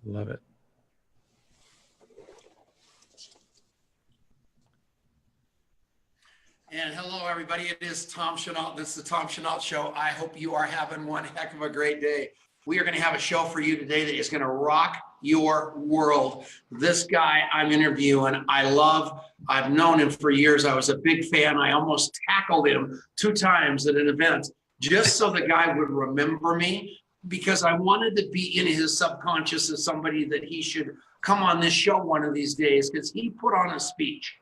Love it. And hello, everybody. It is Tom Chenault. This is the Tom Chenault Show. I hope you are having one heck of a great day. We are going to have a show for you today that is going to rock your world. This guy I'm interviewing, I've known him for years. I was a big fan. I almost tackled him 2 times at an event just so the guy would remember me, because I wanted to be in his subconscious as somebody that he should come on this show one of these days, because he put on a speech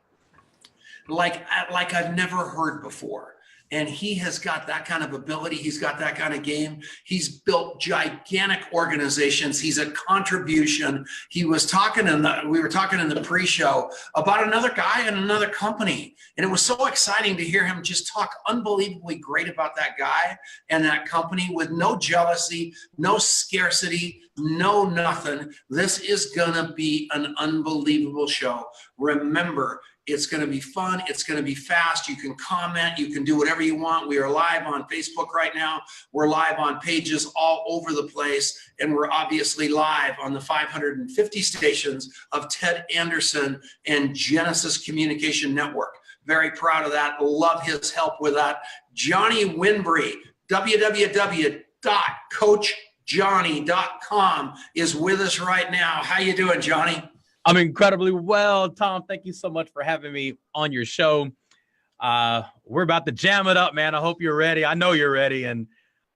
like I've never heard before. And he has got that kind of ability. He's got that kind of game. He's built gigantic organizations. He's a contribution. We were talking in the pre-show about another guy and another company. And it was so exciting to hear him just talk unbelievably great about that guy and that company, with no jealousy, no scarcity, no nothing. This is gonna be an unbelievable show. Remember, it's going to be fun. It's going to be fast. You can comment. You can do whatever you want. We are live on Facebook right now. We're live on pages all over the place. And we're obviously live on the 550 stations of Ted Anderson and Genesis Communication Network. Very proud of that. Love his help with that. Johnny Wimbrey, www.coachjohnny.com, is with us right now. How you doing, Johnny? I'm incredibly well, Tom. Thank you so much for having me on your show. We're about to jam it up, man. I hope you're ready. I know you're ready. And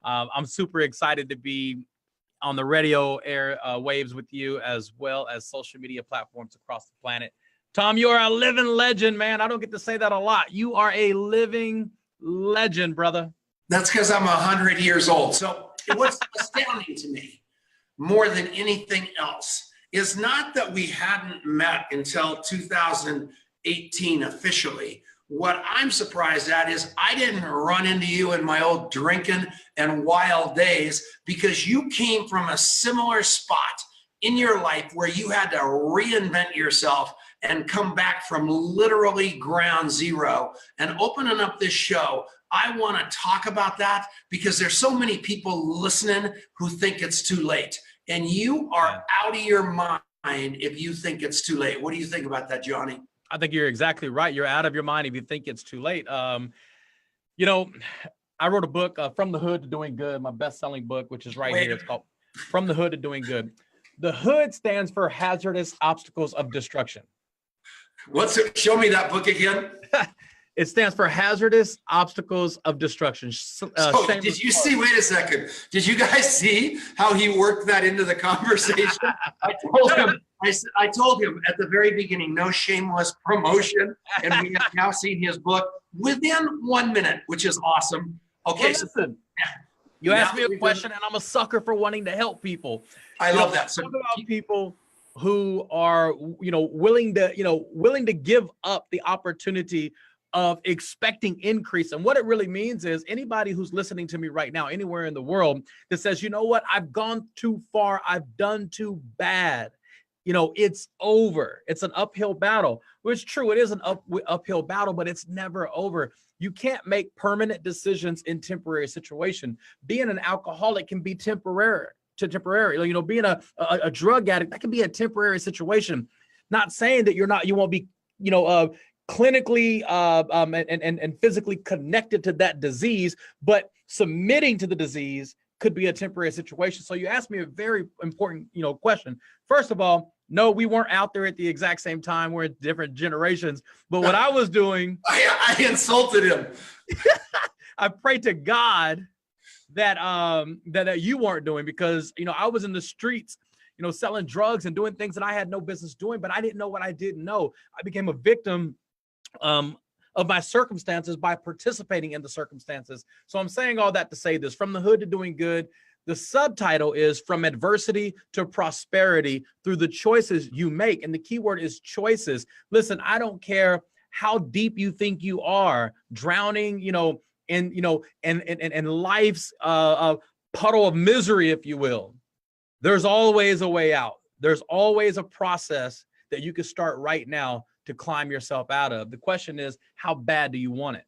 I'm super excited to be on the radio air waves with you, as well as social media platforms across the planet. Tom, you are a living legend, man. I don't get to say that a lot. You are a living legend, brother. That's because I'm 100 years old. So what's astounding to me more than anything else is not that we hadn't met until 2018 officially. What I'm surprised at is I didn't run into you in my old drinking and wild days, because you came from a similar spot in your life where you had to reinvent yourself and come back from literally ground zero. And opening up this show, I want to talk about that, because there's so many people listening who think it's too late. And you are out of your mind if you think it's too late. What do you think about that, Johnny? I think you're exactly right. You're out of your mind if you think it's too late. You know, I wrote a book, From the Hood to Doing Good, my best-selling book, which is right here. It's called From the Hood to Doing Good. The hood stands for hazardous obstacles of destruction. What's it? Show me that book again. It stands for hazardous obstacles of destruction. Did you see, wait a second, did you guys see how he worked that into the conversation? I told him at the very beginning, no shameless promotion. And we have now seen his book within 1 minute, which is awesome. Okay. Well, listen, you asked me a question, and I'm a sucker for wanting to help people. I love that. So talk about people who are, willing to give up the opportunity of expecting increase. And what it really means is anybody who's listening to me right now, anywhere in the world, that says, you know what, I've gone too far, I've done too bad. It's over. It's an uphill battle. Well, it's true. It is an uphill battle, but it's never over. You can't make permanent decisions in temporary situation. Being an alcoholic can be temporary. Being a drug addict, that can be a temporary situation. Not saying that you won't be, clinically and physically connected to that disease, but submitting to the disease could be a temporary situation. So you asked me a very important, question. First of all, no, we weren't out there at the exact same time. We're in different generations. But what I was doing, I insulted him. I prayed to God that you weren't doing, because I was in the streets, selling drugs and doing things that I had no business doing, but I didn't know what I didn't know. I became a victim of my circumstances by participating in the circumstances. So I'm saying all that to say this: From the Hood to Doing Good. The subtitle is From Adversity to Prosperity Through the Choices You Make. And the key word is choices. Listen, I don't care how deep you think you are, drowning, in life's puddle of misery, if you will. There's always a way out. There's always a process that you can start right now to climb yourself out of. The question is, how bad do you want it?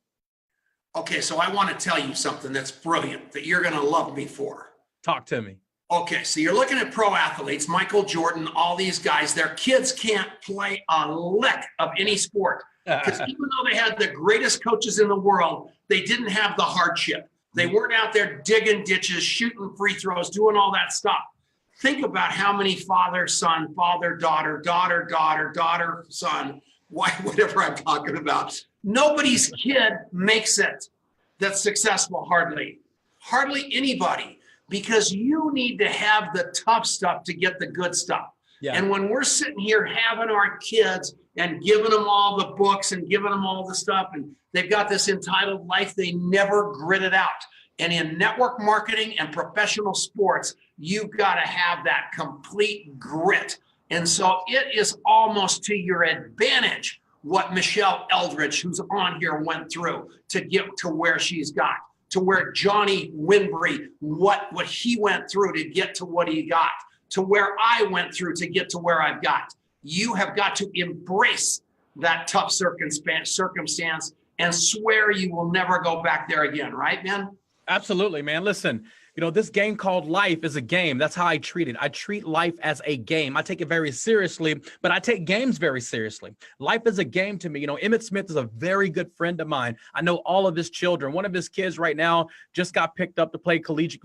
Okay, so I want to tell you something that's brilliant that you're going to love me for. Talk to me. Okay, so you're looking at pro athletes, Michael Jordan, all these guys, their kids can't play a lick of any sport because even though they had the greatest coaches in the world, they didn't have the hardship. They weren't out there digging ditches, shooting free throws, doing all that stuff. Think about how many father, son, father, daughter, daughter, daughter, daughter, son, whatever I'm talking about. Nobody's kid makes it that's successful, hardly anybody. Because you need to have the tough stuff to get the good stuff. Yeah. And when we're sitting here having our kids and giving them all the books and giving them all the stuff, and they've got this entitled life, they never grit it out. And in network marketing and professional sports, you've got to have that complete grit. And so it is almost to your advantage what Michelle Eldridge, who's on here, went through to get to where she's got. To where Johnny Wimbrey, what he went through to get to what he got, to where I went through to get to where I've got. You have got to embrace that tough circumstance and swear you will never go back there again, right, man? Absolutely, man. Listen, this game called life is a game. That's how I treat it. I treat life as a game. I take it very seriously, but I take games very seriously. Life is a game to me. Emmitt Smith is a very good friend of mine. I know all of his children. One of his kids right now just got picked up to play collegiate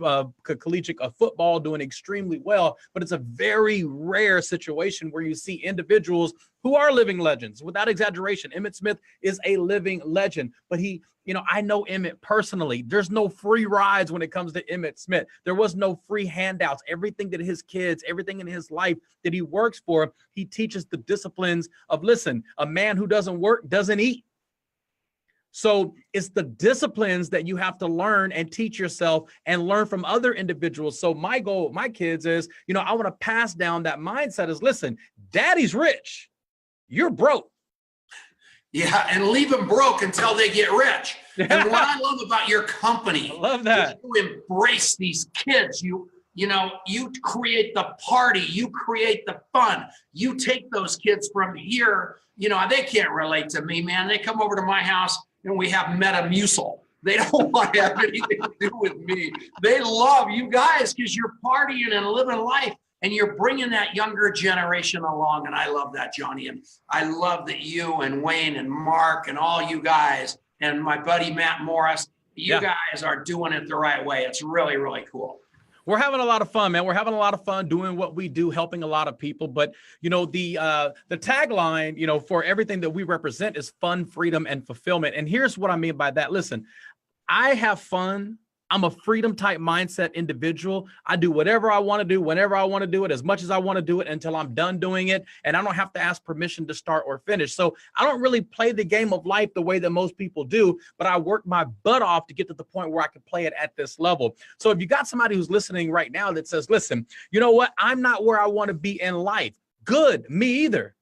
football, doing extremely well. But it's a very rare situation where you see individuals who are living legends. Without exaggeration, Emmitt Smith is a living legend. But I know Emmitt personally. There's no free rides when it comes to Emmitt Smith. There was no free handouts. Everything that his kids, everything in his life that he works for, he teaches the disciplines of, listen, a man who doesn't work doesn't eat. So it's the disciplines that you have to learn and teach yourself and learn from other individuals. So my goal, my kids is, I want to pass down that mindset is, listen, daddy's rich. You're broke. Yeah, and leave them broke until they get rich. And what I love about your company, I love that. You embrace these kids. You create the party, you create the fun. You take those kids from here. They can't relate to me, man. They come over to my house and we have Metamucil. They don't want to have anything to do with me. They love you guys because you're partying and living life. And you're bringing that younger generation along. And I love that, Johnny. And I love that you and Wayne and Mark and all you guys and my buddy Matt Morris, you guys are doing it the right way. It's really, really cool. We're having a lot of fun, man. We're having a lot of fun doing what we do, helping a lot of people. But, the tagline, for everything that we represent is fun, freedom, and fulfillment. And here's what I mean by that. Listen, I have fun. I'm a freedom type mindset individual. I do whatever I want to do, whenever I want to do it, as much as I want to do it until I'm done doing it. And I don't have to ask permission to start or finish. So I don't really play the game of life the way that most people do, but I work my butt off to get to the point where I can play it at this level. So if you got somebody who's listening right now that says, listen, you know what? I'm not where I want to be in life. Good. Me either.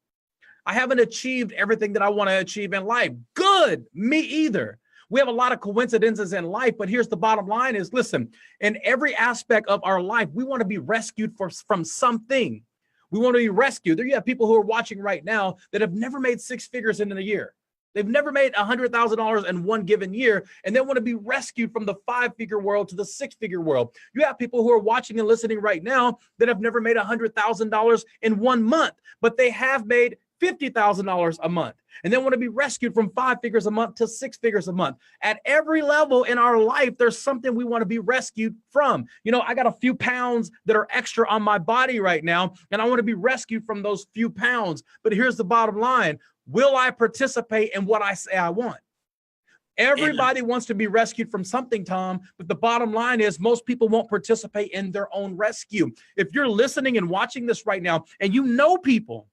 I haven't achieved everything that I want to achieve in life. Good. Me either. We have a lot of coincidences in life, but here's the bottom line is, listen, in every aspect of our life, we want to be rescued from something. We want to be rescued. There you have people who are watching right now that have never made six figures in a year. They've never made $100,000 in one given year, and they want to be rescued from the five-figure world to the six-figure world. You have people who are watching and listening right now that have never made $100,000 in 1 month, but they have made $50,000 a month, and then want to be rescued from 5 figures a month to 6 figures a month. At every level in our life, there's something we want to be rescued from. I got a few pounds that are extra on my body right now, and I want to be rescued from those few pounds. But here's the bottom line. Will I participate in what I say I want? Everybody wants to be rescued from something, Tom, but the bottom line is most people won't participate in their own rescue. If you're listening and watching this right now, and you know people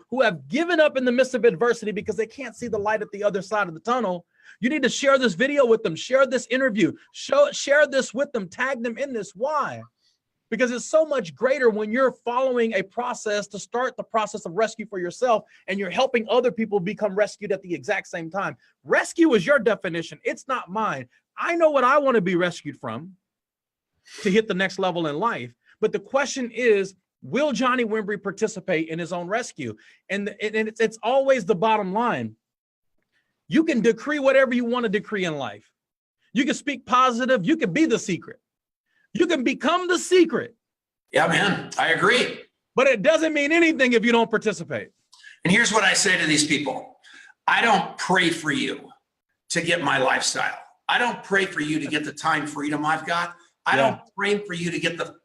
who have given up in the midst of adversity because they can't see the light at the other side of the tunnel, you need to share this video with them, share this interview, share this with them, tag them in this. Why? Because it's so much greater when you're following a process to start the process of rescue for yourself, and you're helping other people become rescued at the exact same time. Rescue is your definition. It's not mine. I know what I want to be rescued from to hit the next level in life. But the question is, will Johnny Wimbrey participate in his own rescue? And it's always the bottom line. You can decree whatever you want to decree in life. You can speak positive. You can be the secret. You can become the secret. Yeah, man, I agree. But it doesn't mean anything if you don't participate. And here's what I say to these people. I don't pray for you to get my lifestyle. I don't pray for you to get the time freedom I've got. I don't pray for you to get the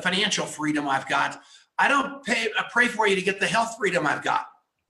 financial freedom I've got. I don't pray for you to get the health freedom I've got.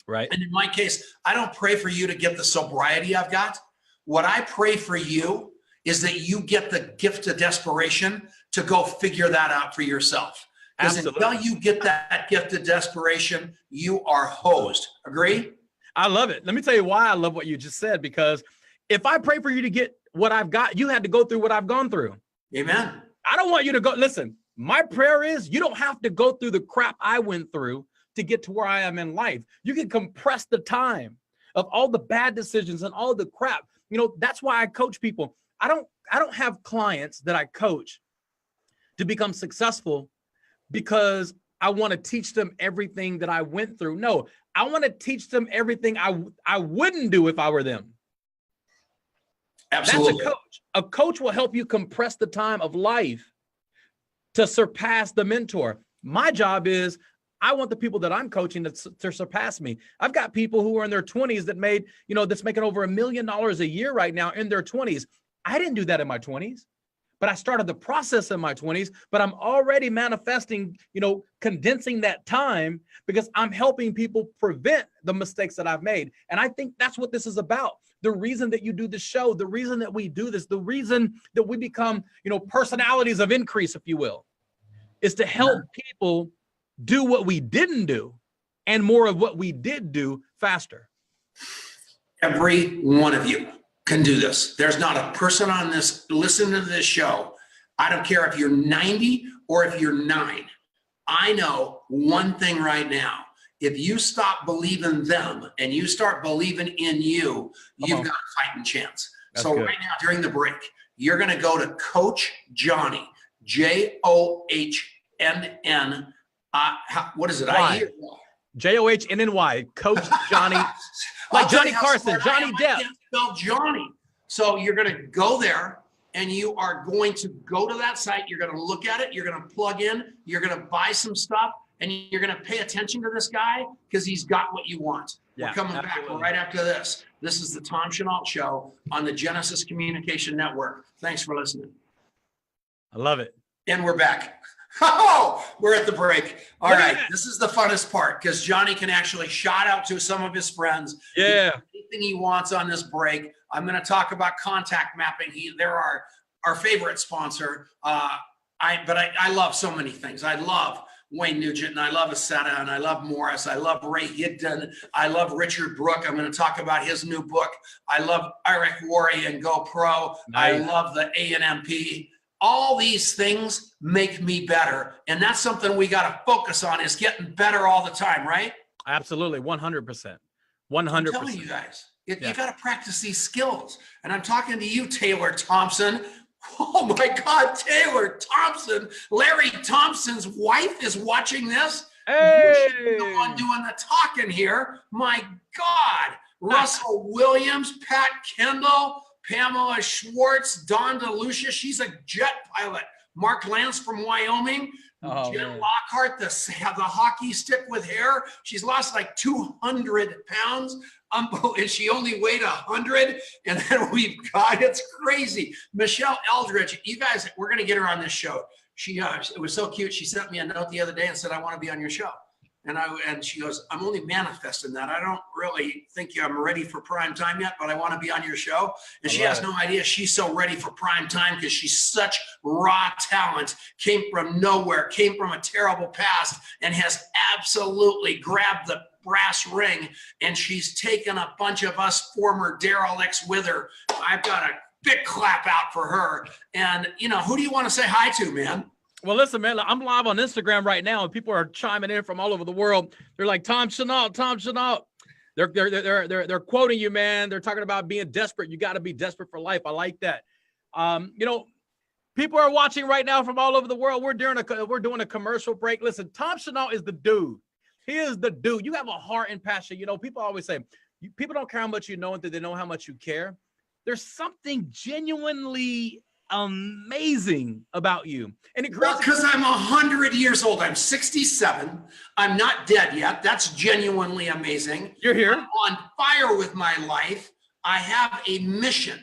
Right. And in my case, I don't pray for you to get the sobriety I've got. What I pray for you is that you get the gift of desperation to go figure that out for yourself. Because until you get that gift of desperation, you are hosed. Agree? I love it. Let me tell you why I love what you just said, because if I pray for you to get what I've got, you had to go through what I've gone through. Amen. I don't want you to go. Listen, my prayer is you don't have to go through the crap I went through to get to where I am in life. You can compress the time of all the bad decisions and all the crap. You know, that's why I coach people. I don't have clients that I coach to become successful because I want to teach them everything that I went through. No, I want to teach them everything I wouldn't do if I were them. Absolutely. That's a coach. A coach will help you compress the time of life to surpass the mentor. My job is I want the people that I'm coaching to surpass me. I've got people who are in their 20s that made, that's making over $1 million a year right now in their 20s. I didn't do that in my 20s, but I started the process in my 20s, but I'm already manifesting, condensing that time because I'm helping people prevent the mistakes that I've made. And I think that's what this is about. The reason that you do the show, the reason that we do this, the reason that we become, personalities of increase, if you will, is to help people do what we didn't do and more of what we did do faster. Every one of you can do this. There's not a person on this, listen to this show. I don't care if you're 90 or if you're 9. I know one thing right now. If you stop believing them and you start believing in you, you've got a fighting chance. That's so good. Right now, during the break, you're going to go to Coach Johnny, John. What is it? Johnnny. Coach Johnny. Like Johnny Carson, Johnny Depp. I can't spell Johnny. So you're going to go there and you are going to go to that site. You're going to look at it. You're going to plug in. You're going to buy some stuff. And you're going to pay attention to this guy because he's got what you want. Yeah, we're coming back right after this. This is the Tom Chenault Show on the Genesis Communication Network. Thanks for listening. I love it. And we're back. Oh, we're at the break. All right. This is the funnest part because Johnny can actually shout out to some of his friends. Yeah. Anything he wants on this break. I'm going to talk about contact mapping. They're our favorite sponsor. I love so many things. I love Wayne Nugent, and I love Asetta, and I love Morris. I love Ray Higdon. I love Richard Brooke. I'm going to talk about his new book. I love Eric Worre and GoPro. Nice. I love the A&MP. All these things make me better, and that's something we got to focus on is getting better all the time, right? Absolutely, 100%. 100%. I'm telling you guys, you got to practice these skills, and I'm talking to you, Taylor Thompson. Oh my God, Taylor Thompson, Larry Thompson's wife is watching this. Hey. You should be the one doing the talking here. My God, Russell Williams, Pat Kendall, Pamela Schwartz, Dawn DeLucia, she's a jet pilot. Mark Lance from Wyoming, Jen Lockhart, the hockey stick with hair. She's lost like 200 pounds. And she only weighed 100. And then we've got, it's crazy. Michelle Eldridge, you guys, we're going to get her on this show. She, it was so cute. She sent me a note the other day and said, I want to be on your show. And she goes, I'm only manifesting that. I don't really think I'm ready for prime time yet, but I want to be on your show. And she has no idea she's so ready for prime time because she's such raw talent, came from nowhere, came from a terrible past, and has absolutely grabbed the brass ring. And she's taken a bunch of us former derelicts with her. I've got a big clap out for her. And, who do you want to say hi to, man? Well, listen, man, I'm live on Instagram right now, and people are chiming in from all over the world. They're like, Tom Chenault. They're quoting you, man. They're talking about being desperate. You got to be desperate for life. I like that. People are watching right now from all over the world. We're doing a commercial break. Listen, Tom Chenault is the dude. He is the dude. You have a heart and passion. People always say, people don't care how much you know until they know how much you care. There's something genuinely amazing about you? And it creates because I'm 100 years old. I'm 67. I'm not dead yet. That's genuinely amazing. You're here. I'm on fire with my life. I have a mission.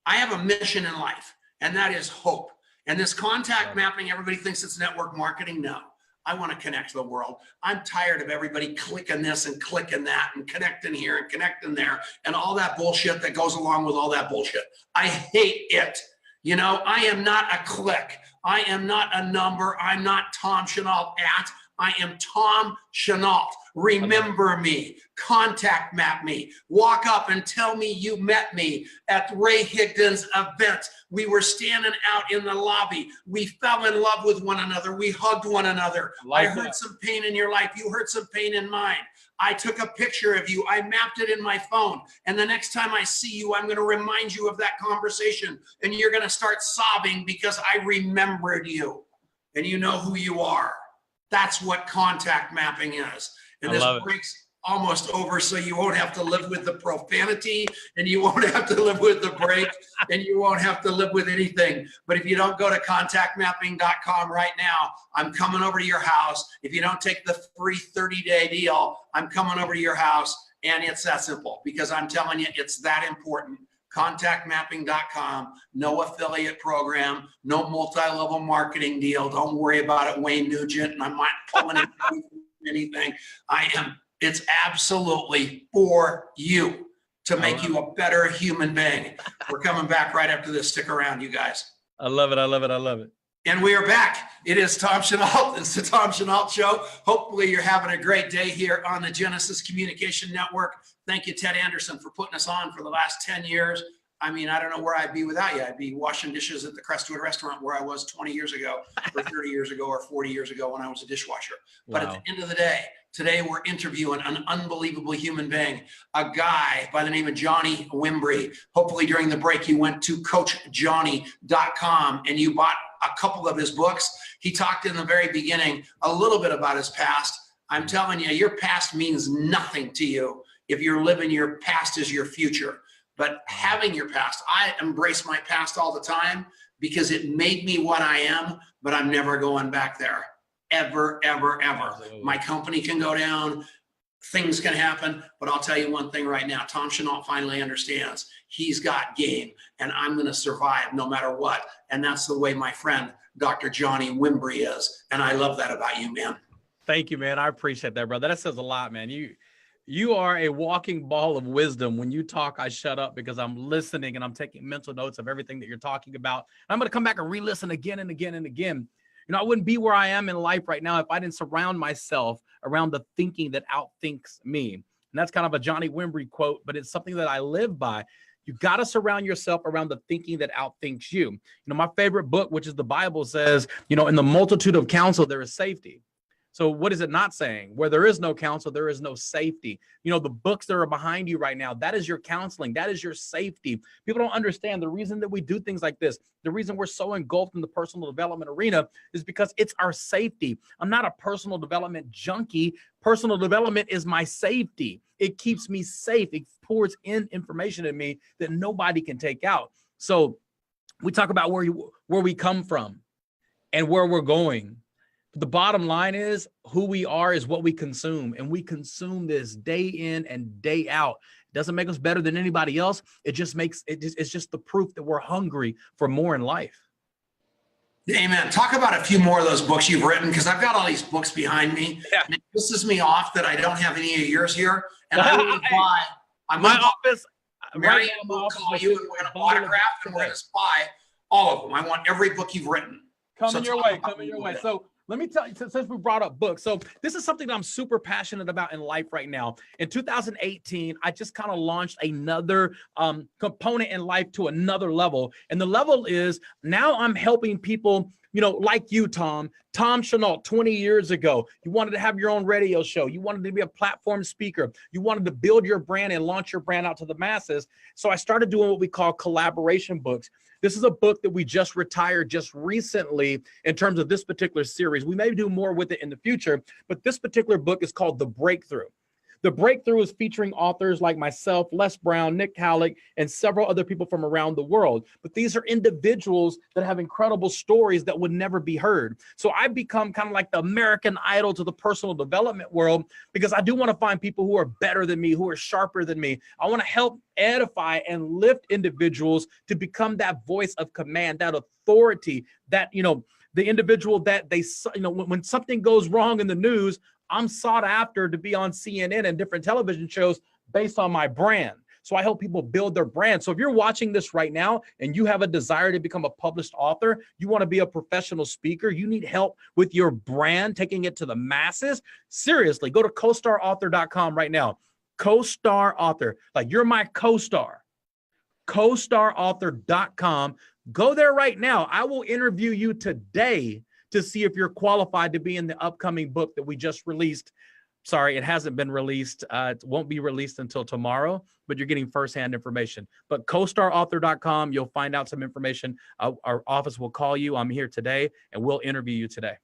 I have a mission in life, and that is hope. And this contact mapping, everybody thinks it's network marketing. No, I want to connect to the world. I'm tired of everybody clicking this and clicking that and connecting here and connecting there and all that bullshit that goes along with all that bullshit. I hate it. You know, I am not a click. I am not a number. I'm not Tom Chenault at. I am Tom Chenault. Remember me. Contact map me. Walk up and tell me you met me at Ray Higdon's event. We were standing out in the lobby. We fell in love with one another. We hugged one another. I heard some pain in your life. You heard some pain in mine. I took a picture of you. I mapped it in my phone. And the next time I see you, I'm going to remind you of that conversation. And you're going to start sobbing because I remembered you. And you know who you are. That's what contact mapping is. And this break's almost over, so you won't have to live with the profanity, and you won't have to live with the break, and you won't have to live with anything. But if you don't go to contactmapping.com right now, I'm coming over to your house. If you don't take the free 30-day deal, I'm coming over to your house, and it's that simple, because I'm telling you, it's that important. Contactmapping.com, no affiliate program, no multi-level marketing deal. Don't worry about it, Wayne Nugent, and I'm not pulling anything. It's absolutely for you to make you a better human being. We're coming back right after this. Stick around, you guys. I love it. I love it. I love it. And we are back. It is Tom Chenault. It's the Tom Chenault Show. Hopefully you're having a great day here on the Genesis Communication Network. Thank you, Ted Anderson, for putting us on for the last 10 years. I mean, I don't know where I'd be without you. I'd be washing dishes at the Crestwood restaurant where I was 20 years ago, or 30 years ago, or 40 years ago when I was a dishwasher. But at the end of the day, today we're interviewing an unbelievable human being, a guy by the name of Johnny Wimbrey. Hopefully during the break you went to coachjohnny.com and you bought a couple of his books. He talked in the very beginning a little bit about his past. I'm telling you, your past means nothing to you if you're living your past as your future. But having your past, I embrace my past all the time because it made me what I am, but I'm never going back there. Ever, ever, ever. Absolutely. My company can go down, things can happen, but I'll tell you one thing right now. Tom Chenault finally understands he's got game, and I'm going to survive no matter what. And that's the way my friend, Dr. Johnny Wimbrey is. And I love that about you, man. Thank you, man. I appreciate that, brother. That says a lot, man. You are a walking ball of wisdom. When you talk, I shut up because I'm listening and I'm taking mental notes of everything that you're talking about. And I'm going to come back and re-listen again and again and again. You know, I wouldn't be where I am in life right now if I didn't surround myself around the thinking that outthinks me. And that's kind of a Johnny Wimbrey quote, but it's something that I live by. You got to surround yourself around the thinking that outthinks you. You know, my favorite book, which is the Bible, says, you know, in the multitude of counsel, there is safety. So what is it not saying? Where there is no counsel, there is no safety. You know, the books that are behind you right now, that is your counseling. That is your safety. People don't understand the reason that we do things like this. The reason we're so engulfed in the personal development arena is because it's our safety. I'm not a personal development junkie. Personal development is my safety. It keeps me safe. It pours in information in me that nobody can take out. So we talk about where we come from and where we're going. But the bottom line is who we are is what we consume. And we consume this day in and day out. It doesn't make us better than anybody else. It just makes it's just the proof that we're hungry for more in life. Amen. Talk about a few more of those books you've written, because I've got all these books behind me. Yeah. And it pisses me off that I don't have any of yours here. And I will buy. My office. Marianne will call you and we're going to autograph and we're going to buy all of them. I want every book you've written. Coming your way. So let me tell you, since we brought up books, so this is something that I'm super passionate about in life right now. In 2018, I just kind of launched another component in life to another level. And the level is now I'm helping people, you know, like you, Tom Chenault, 20 years ago, you wanted to have your own radio show. You wanted to be a platform speaker. You wanted to build your brand and launch your brand out to the masses. So I started doing what we call collaboration books. This is a book that we just retired just recently in terms of this particular series. We may do more with it in the future, but this particular book is called The Breakthrough. The breakthrough is featuring authors like myself, Les Brown, Nick Halleck, and several other people from around the world. But these are individuals that have incredible stories that would never be heard. So I've become kind of like the American Idol to the personal development world, because I do want to find people who are better than me, who are sharper than me. I want to help edify and lift individuals to become that voice of command, that authority, that, the individual that they, when something goes wrong in the news, I'm sought after to be on CNN and different television shows based on my brand. So I help people build their brand. So if you're watching this right now and you have a desire to become a published author, you want to be a professional speaker, you need help with your brand, taking it to the masses, seriously, go to costarauthor.com right now. Co-star author, like you're my co-star. costarauthor.com. Go there right now. I will interview you today to see if you're qualified to be in the upcoming book that we just released. Sorry, it hasn't been released. It won't be released until tomorrow, but you're getting firsthand information. But costarauthor.com, you'll find out some information. Our office will call you. I'm here today, and we'll interview you today.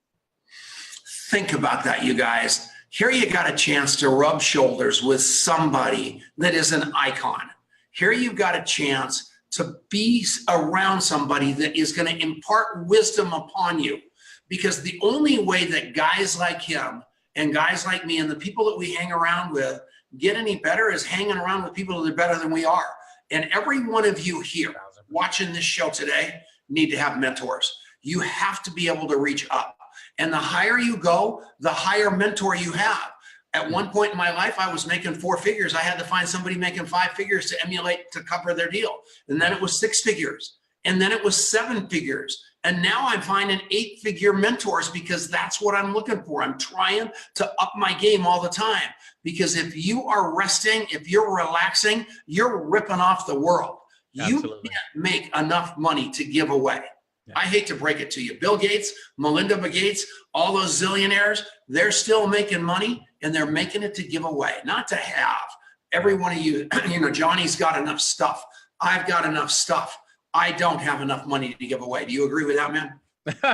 Think about that, you guys. Here you got a chance to rub shoulders with somebody that is an icon. Here you've got a chance to be around somebody that is going to impart wisdom upon you. Because the only way that guys like him and guys like me and the people that we hang around with get any better is hanging around with people that are better than we are. And every one of you here watching this show today need to have mentors. You have to be able to reach up. And the higher you go, the higher mentor you have. At one point in my life, I was making 4 figures. I had to find somebody making 5 figures to emulate to cover their deal. And then it was 6 figures. And then it was 7 figures. And now I'm finding 8-figure mentors because that's what I'm looking for. I'm trying to up my game all the time. Because if you are resting, if you're relaxing, you're ripping off the world. Absolutely. You can't make enough money to give away. Yeah. I hate to break it to you. Bill Gates, Melinda Gates, all those zillionaires, they're still making money and they're making it to give away, not to have. Every one of you, Johnny's got enough stuff. I've got enough stuff. I don't have enough money to give away. Do you agree with that, man?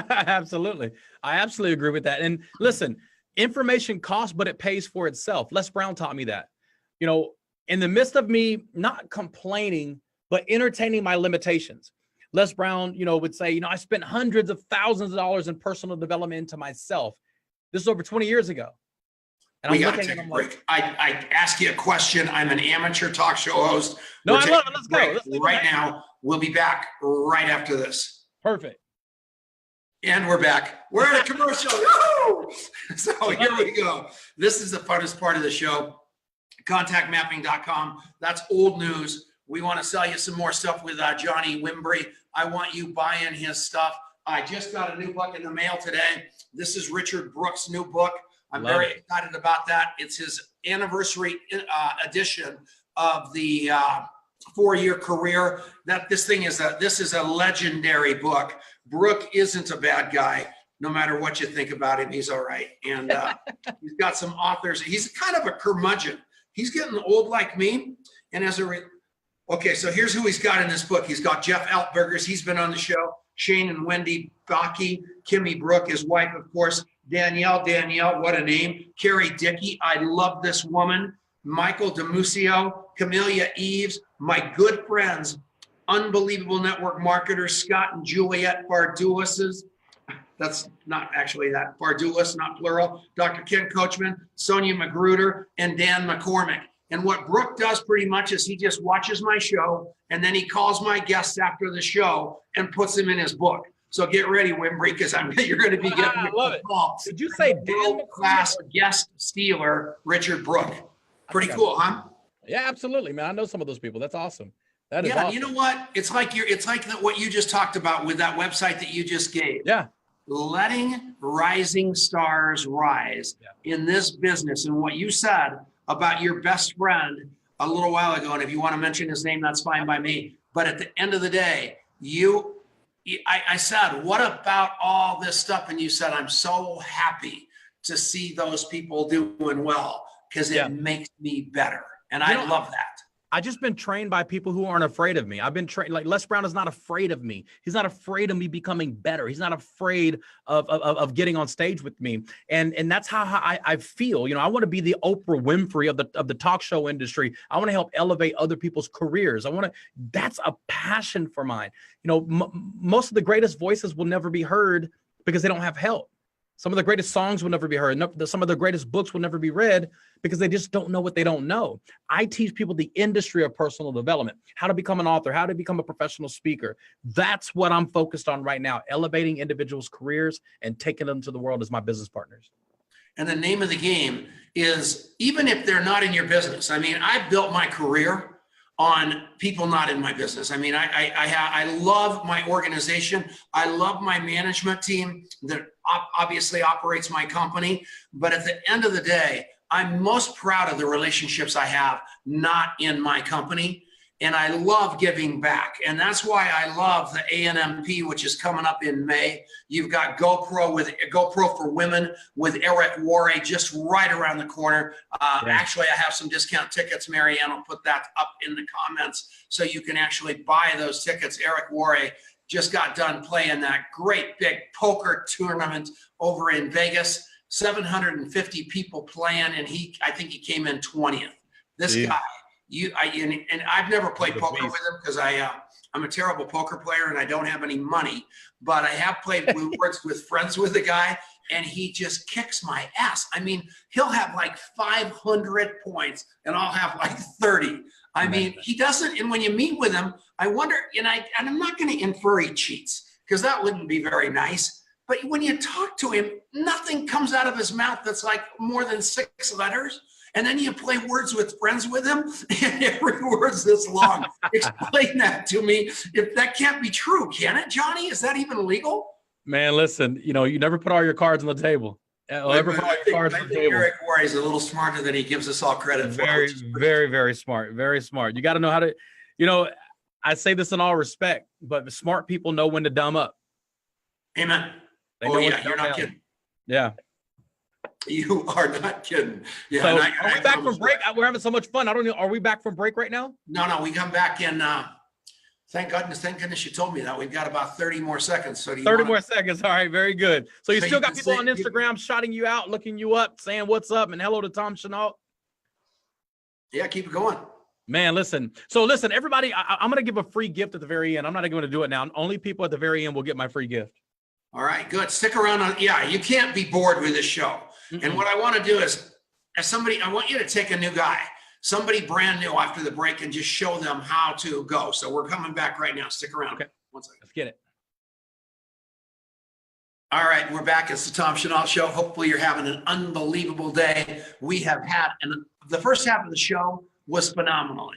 Absolutely. I absolutely agree with that. And listen, information costs, but it pays for itself. Les Brown taught me that. In the midst of me not complaining, but entertaining my limitations, Les Brown, would say, I spent hundreds of thousands of dollars in personal development into myself. This is over 20 years ago. And we got to take a break. I ask you a question. I'm an amateur talk show host. No, I love it. Let's go. Let's right now. We'll be back right after this. Perfect. And we're back. We're at a commercial. So here we go. This is the funnest part of the show. Contactmapping.com. That's old news. We want to sell you some more stuff with Johnny Wimbrey. I want you buying his stuff. I just got a new book in the mail today. This is Richard Brooke's new book. I'm very excited about that. It's his anniversary edition of the 4-year career. This is a legendary book. Brooke isn't a bad guy. No matter what you think about him, he's all right. And he's got some authors. He's kind of a curmudgeon. He's getting old like me. And okay, so here's who he's got in this book. He's got Jeff Altbergers. He's been on the show. Shane and Wendy Baki, Kimmy Brooke, his wife, of course. Danielle, what a name. Carrie Dickey, I love this woman. Michael DeMusio, Camellia Eves, my good friends, unbelievable network marketers, Scott and Juliet Bardulis. That's not actually that. Bardulis, not plural. Dr. Ken Coachman, Sonia Magruder, and Dan McCormick. And what Brooke does pretty much is he just watches my show and then he calls my guests after the show and puts them in his book. So get ready, Wimbrey, because you're going to be getting a call. Did you say world-class guest stealer, Richard Brooke? Pretty cool, huh? Yeah, absolutely, man. I know some of those people. That's awesome. That is awesome. You know what? It's like what you just talked about with that website that you just gave. Yeah. Letting rising stars rise in this business. And what you said about your best friend a little while ago, and if you want to mention his name, that's fine by me. But at the end of the day, I said, what about all this stuff? And you said, I'm so happy to see those people doing well because it makes me better. And I love that. I just been trained by people who aren't afraid of me. I've been trained, like Les Brown is not afraid of me. He's not afraid of me becoming better. He's not afraid of getting on stage with me. And that's how I feel. You know, I want to be the Oprah Winfrey of the talk show industry. I want to help elevate other people's careers. That's a passion for mine. You know, most of the greatest voices will never be heard because they don't have help. Some of the greatest songs will never be heard. Some of the greatest books will never be read because they just don't know what they don't know. I teach people the industry of personal development, how to become an author, how to become a professional speaker. That's what I'm focused on right now, elevating individuals' careers and taking them to the world as my business partners. And the name of the game is, even if they're not in your business, I mean, I built my career on people not in my business. I mean, I love my organization. I love my management team that obviously operates my company. But at the end of the day, I'm most proud of the relationships I have not in my company. And I love giving back. And that's why I love the ANMP, which is coming up in May. You've got GoPro for Women with Eric Worre just right around the corner. Actually, I have some discount tickets. Marianne will put that up in the comments so you can actually buy those tickets. Eric Worre just got done playing that great big poker tournament over in Vegas. 750 people playing, and I think he came in 20th. This guy. And I've never played poker with him because I'm a terrible poker player and I don't have any money, but I have played words with friends with the guy, and he just kicks my ass. I mean, he'll have like 500 points and I'll have like 30. I mean, he doesn't. And when you meet with him, I wonder, and I'm not going to infer he cheats because that wouldn't be very nice. But when you talk to him, nothing comes out of his mouth that's like more than 6 letters. And then you play words with friends with him, and every word's this long. Explain that to me. If that can't be true, can it, Johnny? Is that even legal? Man, listen, you know, you never put all your cards on the table. I think Eric Worre is a little smarter than he gives us all credit for. Very smart. Very smart. You got to know how to, you know, I say this in all respect, but the smart people know when to dumb up. Amen. You're not kidding. Yeah. You are not kidding. Yeah. So are we back from break? We're having so much fun. I don't know. Are we back from break right now? No, we come back in. Thank goodness you told me that. We've got about 30 more seconds. So 30 more seconds. All right. Very good. So you still got people on Instagram shouting you out, looking you up, saying what's up and hello to Tom Chenault. Yeah, keep it going. Man, listen. So listen, everybody, I'm going to give a free gift at the very end. I'm not going to do it now. Only people at the very end will get my free gift. All right, good. Stick around. You can't be bored with this show. Mm-mm. And what I want to do is, as somebody, I want you to take a new guy, somebody brand new after the break, and just show them how to go. So we're coming back right now. Stick around. Okay. 1 second. Let's get it. All right, we're back. It's the Tom Chenault Show. Hopefully you're having an unbelievable day. We have had, and the first half of the show was phenomenal.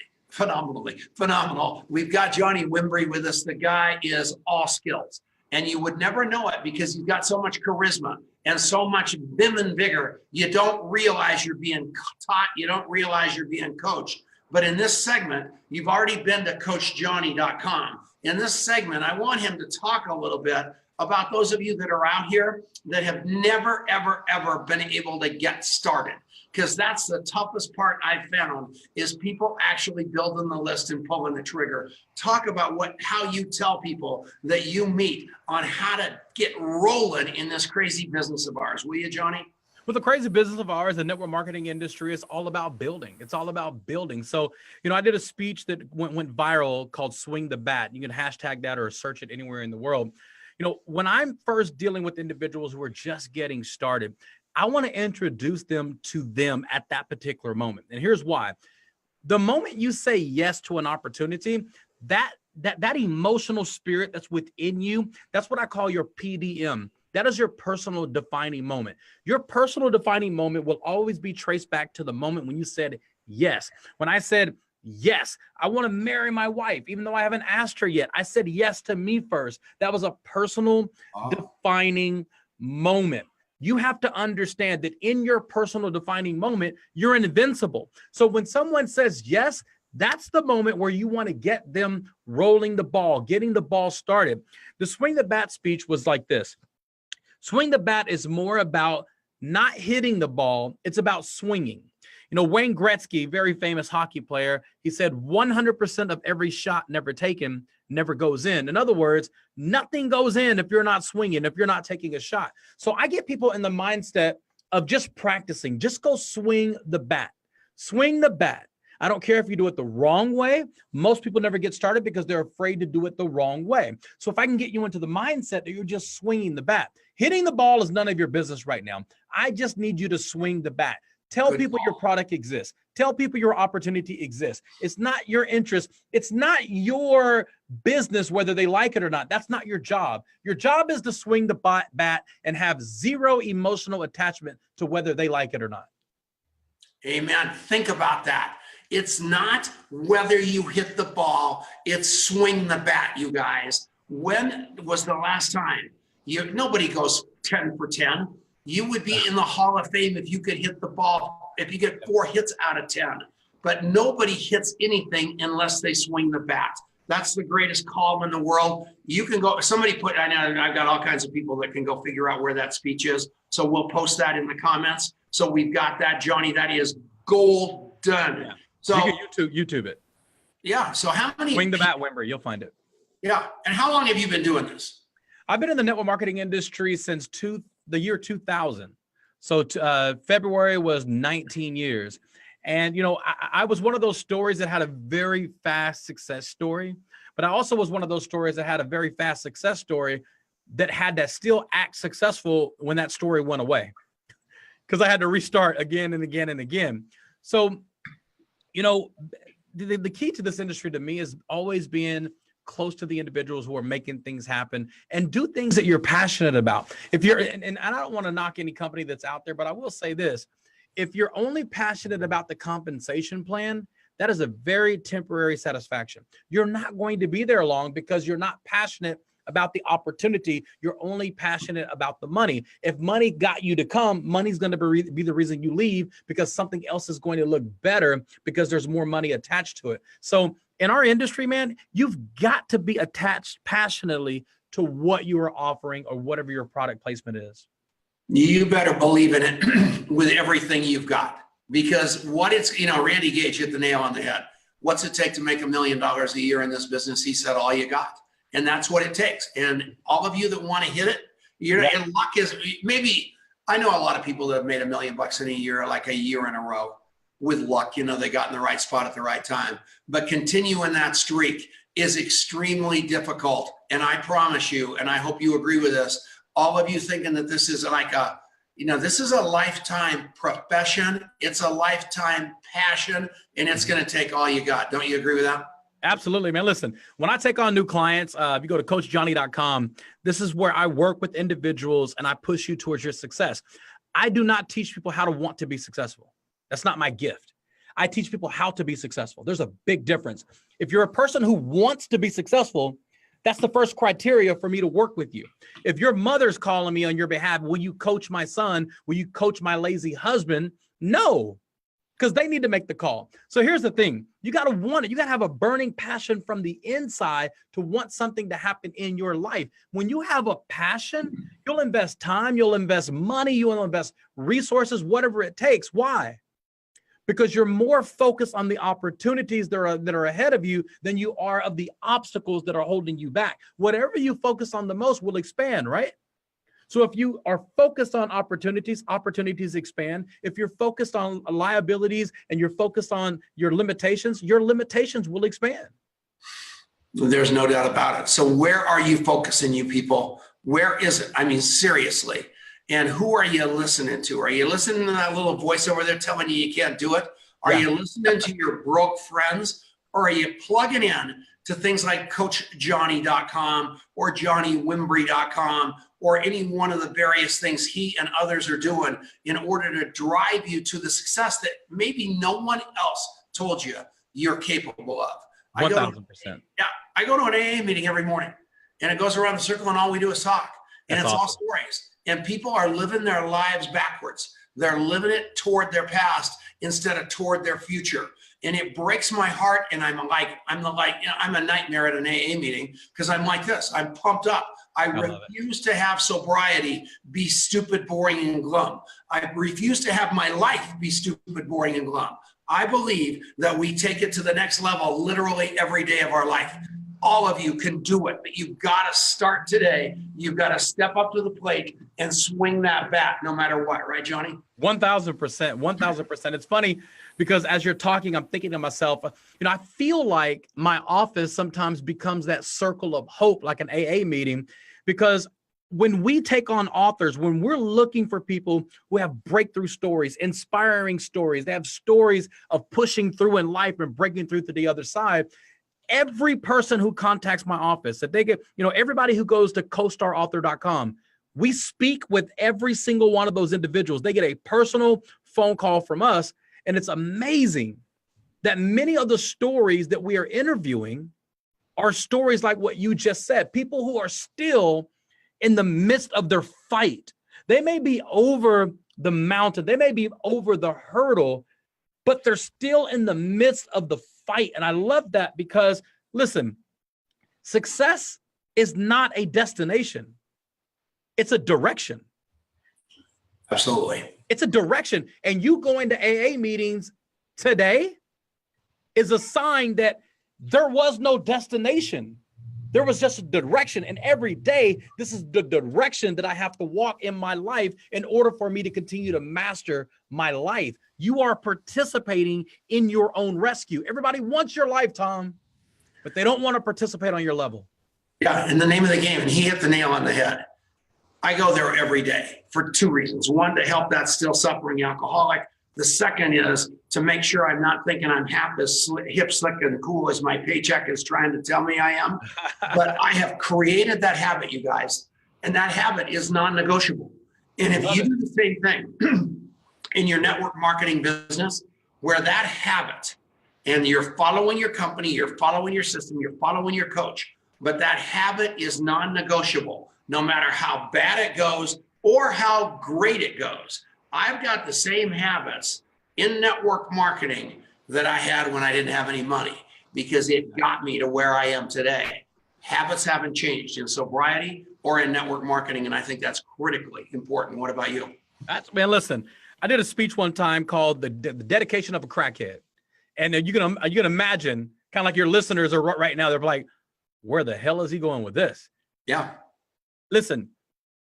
We've got Johnny Wimbrey with us. The guy is all skills. And you would never know it because you've got so much charisma and so much vim and vigor. You don't realize you're being taught. You don't realize you're being coached. But in this segment, you've already been to CoachJohnny.com. In this segment, I want him to talk a little bit about those of you that are out here that have never, ever been able to get started. Because that's the toughest part I've found is people actually building the list and pulling the trigger. Talk about how you tell people that you meet on how to get rolling in this crazy business of ours. Will you, Johnny? Well, the crazy business of ours, the network marketing industry, is all about building. It's all about building. So, you know, I did a speech that went viral called Swing the Bat. You can hashtag that or search it anywhere in the world. You know, when I'm first dealing with individuals who are just getting started, I want to introduce them to them at that particular moment. And here's why. The moment you say yes to an opportunity, that emotional spirit that's within you, that's what I call your PDM. That is your personal defining moment. Your personal defining moment will always be traced back to the moment when you said yes. When I said, yes, I want to marry my wife, even though I haven't asked her yet, I said yes to me first. That was a personal defining moment. You have to understand that in your personal defining moment, you're invincible. So when someone says yes, that's the moment where you want to get them rolling the ball, getting the ball started. The Swing the Bat speech was like this. Swing the Bat is more about not hitting the ball. It's about swinging. You know, Wayne Gretzky, very famous hockey player, he said 100% of every shot never taken never goes in. In other words, nothing goes in if you're not swinging, if you're not taking a shot. So I get people in the mindset of just practicing. Just go swing the bat. Swing the bat. I don't care if you do it the wrong way. Most people never get started because they're afraid to do it the wrong way. So if I can get you into the mindset that you're just swinging the bat, hitting the ball is none of your business right now. I just need you to swing the bat. Tell people your product exists. Tell people your opportunity exists. It's not your interest. It's not your business whether they like it or not. That's not your job. Your job is to swing the bat and have zero emotional attachment to whether they like it or not. Amen. Think about that. It's not whether you hit the ball, it's swing the bat, you guys. When was the last time? Nobody goes 10 for 10. You would be in the Hall of Fame if you could hit the ball, if you get 4 hits out of 10. But nobody hits anything unless they swing the bat. That's the greatest call in the world. You can go, somebody put, I know I've got all kinds of people that can go figure out where that speech is. So we'll post that in the comments. So we've got that, Johnny. That is gold done. Yeah. So you can YouTube it. Yeah. So how many? Swing the bat, Wimbrey. You'll find it. Yeah. And how long have you been doing this? I've been in the network marketing industry since the year 2000. So February was 19 years. And, you know, I was one of those stories that had a very fast success story, but I also was one of those stories that had a very fast success story that had to still act successful when that story went away, because I had to restart again and again and again. So, you know, the key to this industry to me is always being close to the individuals who are making things happen and do things that you're passionate about. If you're, and I don't want to knock any company that's out there, but I will say this. If you're only passionate about the compensation plan, that is a very temporary satisfaction. You're not going to be there long because you're not passionate about the opportunity. You're only passionate about the money. If money got you to come, money's going to be the reason you leave, because something else is going to look better because there's more money attached to it. So in our industry, man, you've got to be attached passionately to what you are offering or whatever your product placement is. You better believe in it with everything you've got, because what it's, you know, Randy Gage hit the nail on the head. What's it take to make $1 million a year in this business? He said, all you got. And that's what it takes. And all of you that want to hit it, and luck is maybe, I know a lot of people that have made $1 million in a year, like a year in a row with luck. You know, they got in the right spot at the right time. But continuing that streak is extremely difficult. And I promise you, and I hope you agree with this, all of you thinking that this is like a, you know, this is a lifetime profession. It's a lifetime passion, and it's going to take all you got. Don't you agree with that? Absolutely, man. Listen, when I take on new clients, if you go to coachjohnny.com, this is where I work with individuals and I push you towards your success. I do not teach people how to want to be successful. That's not my gift. I teach people how to be successful. There's a big difference. If you're a person who wants to be successful, that's the first criteria for me to work with you. If your mother's calling me on your behalf, will you coach my son? Will you coach my lazy husband? No, because they need to make the call. So here's the thing. You got to want it. You got to have a burning passion from the inside to want something to happen in your life. When you have a passion, you'll invest time, you'll invest money, you'll invest resources, whatever it takes. Why? Because you're more focused on the opportunities that are ahead of you than you are of the obstacles that are holding you back. Whatever you focus on the most will expand, right? So if you are focused on opportunities, opportunities expand. If you're focused on liabilities and you're focused on your limitations will expand. There's no doubt about it. So where are you focusing, you people? Where is it? I mean, seriously. And who are you listening to? Are you listening to that little voice over there telling you you can't do it? Are you listening to your broke friends? Or are you plugging in to things like CoachJohnny.com or JohnnyWimbrey.com or any one of the various things he and others are doing in order to drive you to the success that maybe no one else told you you're capable of? 1,000%. I go to an AA meeting every morning, and it goes around the circle, and all we do is talk. And it's all stories. And people are living their lives backwards. They're living it toward their past instead of toward their future. And it breaks my heart. And I'm a nightmare at an AA meeting because I'm like this. I'm pumped up. I refuse to have sobriety be stupid, boring, and glum. I refuse to have my life be stupid, boring, and glum. I believe that we take it to the next level literally every day of our life. All of you can do it, but you've got to start today. You've got to step up to the plate and swing that bat no matter what. Right, Johnny? 1,000%, 1,000%. It's funny because as you're talking, I'm thinking to myself, I feel like my office sometimes becomes that circle of hope, like an AA meeting, because when we take on authors, when we're looking for people who have breakthrough stories, inspiring stories, they have stories of pushing through in life and breaking through to the other side. Every person who contacts my office, that they get, everybody who goes to costarauthor.com, we speak with every single one of those individuals. They get a personal phone call from us. And it's amazing that many of the stories that we are interviewing are stories like what you just said, people who are still in the midst of their fight. They may be over the mountain, they may be over the hurdle, but they're still in the midst of the fight. And I love that because, listen, success is not a destination. It's a direction. Absolutely. It's a direction. And you going to AA meetings today is a sign that there was no destination. There was just a direction. And every day, this is the direction that I have to walk in my life in order for me to continue to master my life. You are participating in your own rescue. Everybody wants your life, Tom, but they don't want to participate on your level. Yeah, in the name of the game, and he hit the nail on the head. I go there every day for two reasons. One, to help that still suffering alcoholic. The second is to make sure I'm not thinking I'm half as hip, slick, and cool as my paycheck is trying to tell me I am. But I have created that habit, you guys, and that habit is non-negotiable. And if you do the same thing in your network marketing business, where that habit, and you're following your company, you're following your system, you're following your coach, but that habit is non-negotiable, no matter how bad it goes or how great it goes. I've got the same habits in network marketing that I had when I didn't have any money, because it got me to where I am today. Habits haven't changed in sobriety or in network marketing, and I think that's critically important. What about you? Man, listen, I did a speech one time called the Dedication of a Crackhead. And you can imagine, kind of like your listeners are right now, they're like, where the hell is he going with this? Yeah. Listen,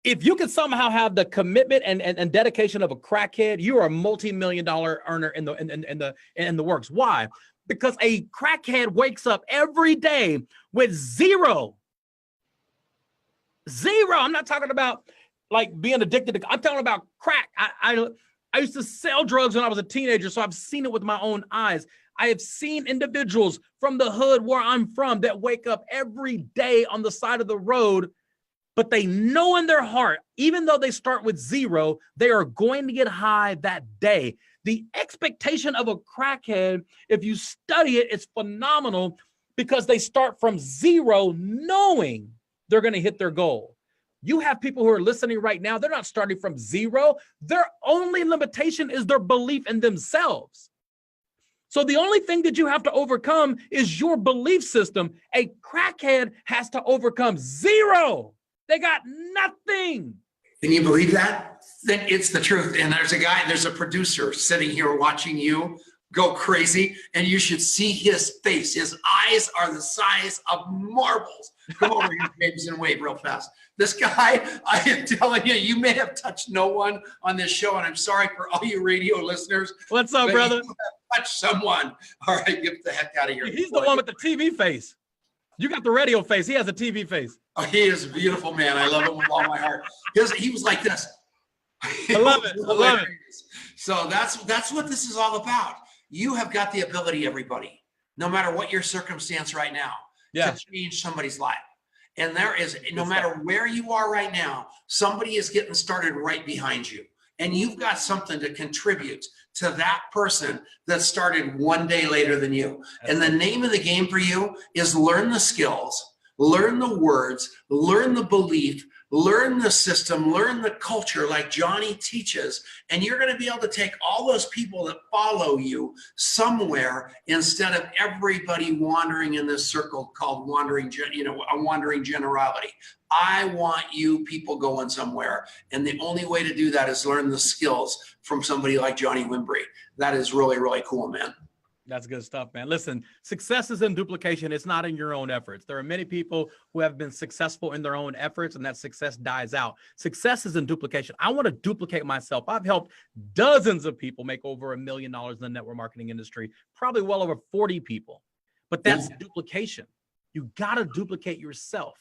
if you can somehow have the commitment and dedication of a crackhead, you are a multi-million-dollar earner in the works. Why? Because a crackhead wakes up every day with zero. I'm not talking about like being addicted to, I'm talking about crack. I used to sell drugs when I was a teenager, so I've seen it with my own eyes. I have seen individuals from the hood where I'm from that wake up every day on the side of the road, but they know in their heart, even though they start with zero, they are going to get high that day. The expectation of a crackhead, if you study it, it's phenomenal because they start from zero knowing they're going to hit their goal. You have people who are listening right now, they're not starting from zero. Their only limitation is their belief in themselves. So the only thing that you have to overcome is your belief system. A crackhead has to overcome zero. They got nothing. Can you believe that? It's the truth. And there's a producer sitting here watching you go crazy, and you should see his face. His eyes are the size of marbles. Come over here, James, and wave real fast. This guy, I am telling you, you may have touched no one on this show, and I'm sorry for all you radio listeners. What's up, brother? You have touched someone. All right, get the heck out of here. He's the one with the TV face. You got the radio face. He has a TV face. Oh, he is a beautiful man. I love him with all my heart. He was like this. I love it. I love it. So that's what this is all about. You have got the ability, everybody, no matter what your circumstance right now, to change somebody's life. And there is, no matter where you are right now, somebody is getting started right behind you. And you've got something to contribute to that person that started one day later than you. And the name of the game for you is learn the skills, learn the words, learn the belief, learn the system, learn the culture like Johnny teaches, and you're going to be able to take all those people that follow you somewhere instead of everybody wandering in this circle called wandering, a wandering generality. I want you people going somewhere. And the only way to do that is learn the skills from somebody like Johnny Wimbrey. That is really, really cool, man. That's good stuff, man. Listen, success is in duplication. It's not in your own efforts. There are many people who have been successful in their own efforts, and that success dies out. Success is in duplication. I want to duplicate myself. I've helped dozens of people make over $1 million in the network marketing industry, probably well over 40 people. But that's duplication. You got to duplicate yourself.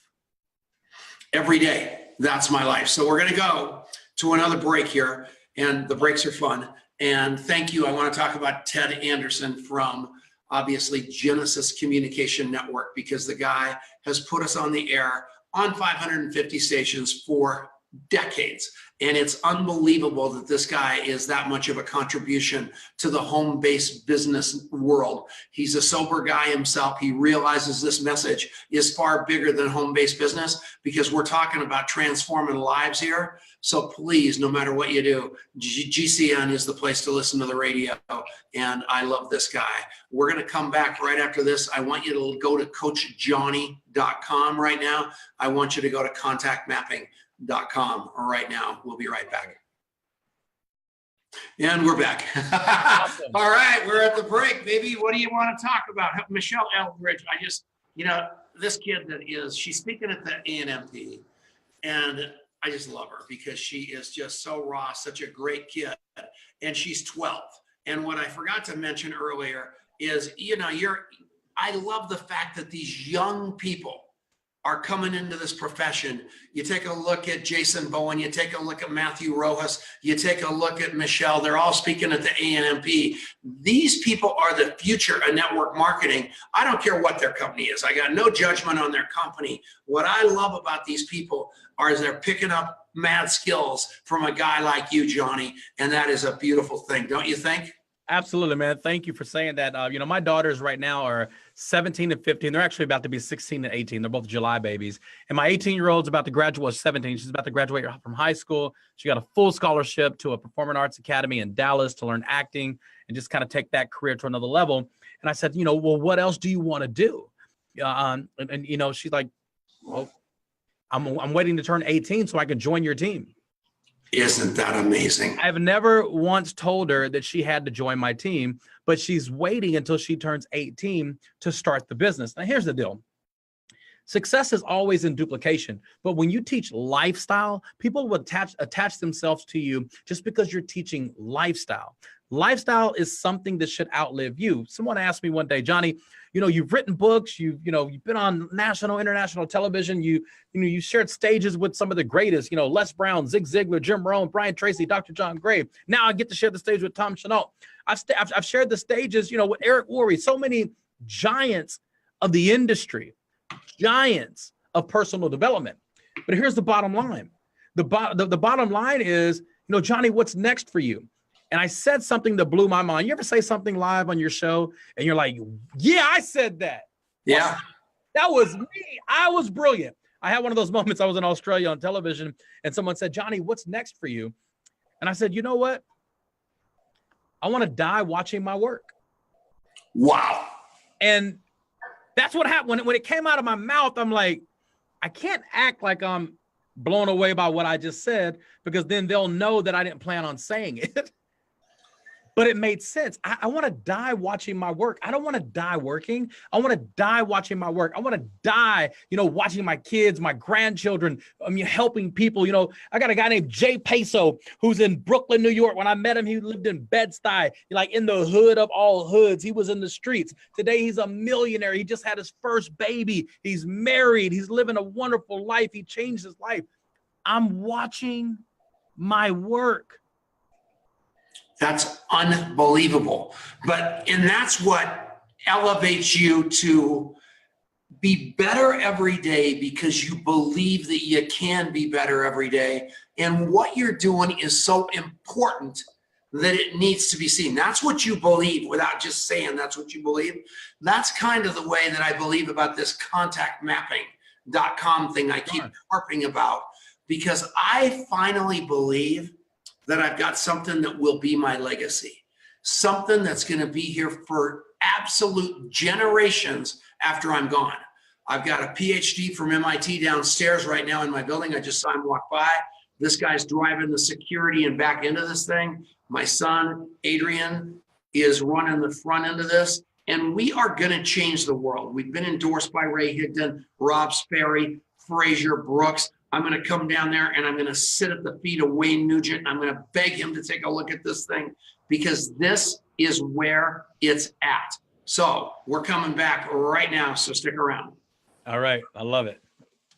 Every day. That's my life. So we're going to go to another break here, and the breaks are fun. And thank you. I want to talk about Ted Anderson from, obviously, Genesis Communication Network, because the guy has put us on the air on 550 stations for decades. And it's unbelievable that this guy is that much of a contribution to the home-based business world. He's a sober guy himself. He realizes this message is far bigger than home-based business, because we're talking about transforming lives here. So please, no matter what you do, GCN is the place to listen to the radio. And I love this guy. We're going to come back right after this. I want you to go to coachjohnny.com right now. I want you to go to contactmapping.com right now. We'll be right back. And we're back. Awesome. All right, we're at the break, baby. What do you want to talk about? Michelle Eldridge, this kid she's speaking at the A&MP, and I just love her because she is just so raw, such a great kid, and she's 12. And what I forgot to mention earlier is, I love the fact that these young people are coming into this profession. You take a look at Jason Bowen, you take a look at Matthew Rojas, you take a look at Michelle, they're all speaking at the A&MP. These people are the future of network marketing. I don't care what their company is. I got no judgment on their company. What I love about these people is they're picking up mad skills from a guy like you, Johnny, and that is a beautiful thing, don't you think? Absolutely, man. Thank you for saying that. My daughters right now are 17 and 15. They're actually about to be 16 and 18. They're both July babies. And my 18-year-old's about to graduate, 17. She's about to graduate from high school. She got a full scholarship to a performing arts academy in Dallas to learn acting and just kind of take that career to another level. And I said, well, what else do you want to do? She's like, well, I'm waiting to turn 18 so I can join your team. Isn't that amazing? I've never once told her that she had to join my team, but she's waiting until she turns 18 to start the business. Now, here's the deal. Success is always in duplication, but when you teach lifestyle, people will attach themselves to you just because you're teaching lifestyle. Lifestyle is something that should outlive you. Someone asked me one day, Johnny, you've written books, you've been on national, international television, you shared stages with some of the greatest, Les Brown, Zig Ziglar, Jim Rohn, Brian Tracy, Dr. John Gray. Now I get to share the stage with Tom Chenault. I've shared the stages, with Eric Worre, so many giants of the industry, giants of personal development. But here's the bottom line. The bottom line is, Johnny, what's next for you? And I said something that blew my mind. You ever say something live on your show and you're like, yeah, I said that. Yeah. That was me. I was brilliant. I had one of those moments. I was in Australia on television and someone said, Johnny, what's next for you? And I said, you know what? I want to die watching my work. Wow. And that's what happened. When it came out of my mouth, I'm like, I can't act like I'm blown away by what I just said, because then they'll know that I didn't plan on saying it. But it made sense. I want to die watching my work. I don't want to die working. I want to die watching my work. I want to die, watching my kids, my grandchildren, helping people. I got a guy named Jay Peso who's in Brooklyn, New York. When I met him, he lived in Bed-Stuy, like in the hood of all hoods. He was in the streets. Today, he's a millionaire. He just had his first baby. He's married. He's living a wonderful life. He changed his life. I'm watching my work. That's unbelievable. And that's what elevates you to be better every day, because you believe that you can be better every day. And what you're doing is so important that it needs to be seen. That's what you believe, without just saying that's what you believe. That's kind of the way that I believe about this contactmapping.com thing I keep harping about. because I finally believe that I've got something that will be my legacy, something that's going to be here for absolute generations after I'm gone. I've got a PhD from MIT downstairs right now in my building. I just saw him walk by. This guy's driving the security and back into this thing. My son, Adrian, is running the front end of this. And we are going to change the world. We've been endorsed by Ray Higdon, Rob Sperry, Fraser Brooks. I'm going to come down there and I'm going to sit at the feet of Wayne Nugent. And I'm going to beg him to take a look at this thing, because this is where it's at. So we're coming back right now. So stick around. All right. I love it.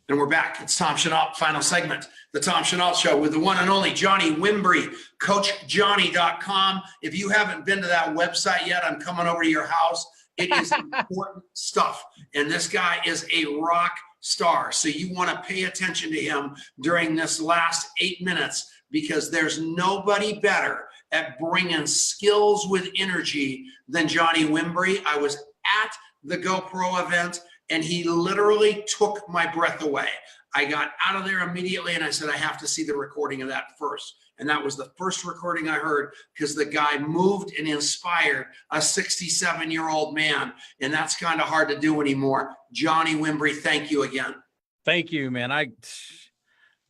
And we're back. It's Tom Chenault, final segment. The Tom Chenault Show with the one and only Johnny Wimbrey, CoachJohnny.com. If you haven't been to that website yet, I'm coming over to your house. It is important stuff. And this guy is a rock star. So you want to pay attention to him during this last 8 minutes, because there's nobody better at bringing skills with energy than Johnny Wimbrey. I was at the GoPro event, and he literally took my breath away. I got out of there immediately and I said, I have to see the recording of that first. And that was the first recording I heard, because the guy moved and inspired a 67-year-old man. And that's kind of hard to do anymore. Johnny Wimbrey, thank you again. Thank you, man. I